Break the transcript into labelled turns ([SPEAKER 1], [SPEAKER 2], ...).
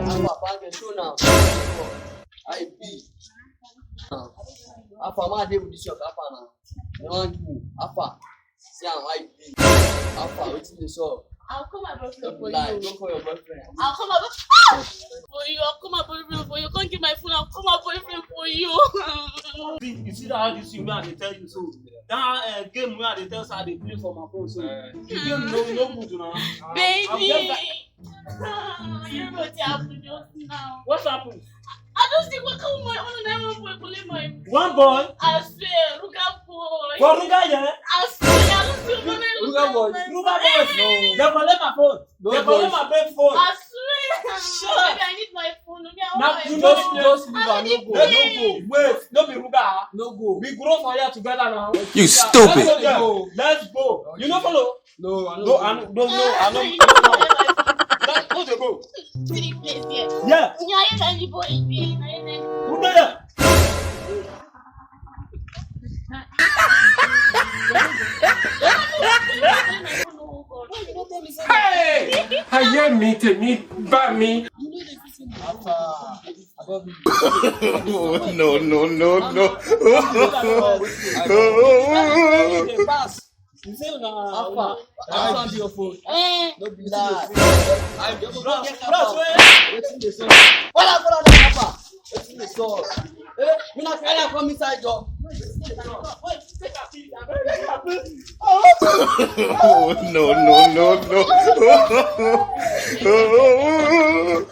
[SPEAKER 1] Papa, can show now. I be. Alpha, my day with this shop. Alpha now. No one do. Alpha. See, I be. Alpha, what's in the shop?
[SPEAKER 2] I'll call my boyfriend for
[SPEAKER 1] Lie,
[SPEAKER 2] you.
[SPEAKER 1] don't call your boyfriend.
[SPEAKER 2] I'll call my boyfriend for you. I'll call my boyfriend for you. You can't get my phone. I'll call my boyfriend for you.
[SPEAKER 3] You see that how this thing where they tell you so? That game where they tell us how they play for my phone. So the game no good now.
[SPEAKER 2] Baby. You're going to happen just now.
[SPEAKER 3] What happened?
[SPEAKER 2] I just think what come my own one boy my
[SPEAKER 3] One boy?
[SPEAKER 2] I swear, Ruga boy.
[SPEAKER 3] For Ruga, yeah?
[SPEAKER 2] I swear, I don't see one
[SPEAKER 1] Ruga boy.
[SPEAKER 3] Ruga boy. No. They collect my phone. They collect my baby phone.
[SPEAKER 2] I swear.
[SPEAKER 3] Shut up.
[SPEAKER 2] Maybe I need my phone.
[SPEAKER 3] Now you
[SPEAKER 1] Just leave her, no go.
[SPEAKER 3] No go. Wait, no be Ruga.
[SPEAKER 1] No go.
[SPEAKER 3] We grow for here together now.
[SPEAKER 4] You stupid.
[SPEAKER 3] Let's go. You know follow?
[SPEAKER 1] No, I
[SPEAKER 3] No, I don't know. I don't. Let's go.
[SPEAKER 2] Pretty place here.
[SPEAKER 3] Yeah.
[SPEAKER 2] Yeah, you boy.
[SPEAKER 3] Who there?
[SPEAKER 5] Hey! I hear me to me, but me.
[SPEAKER 4] No.
[SPEAKER 1] You say Alpha, I found your phone. No be that. I just go get Alpha. Waiting the song. Follow Alpha. Waiting the song. Me not carry come inside job.
[SPEAKER 4] No.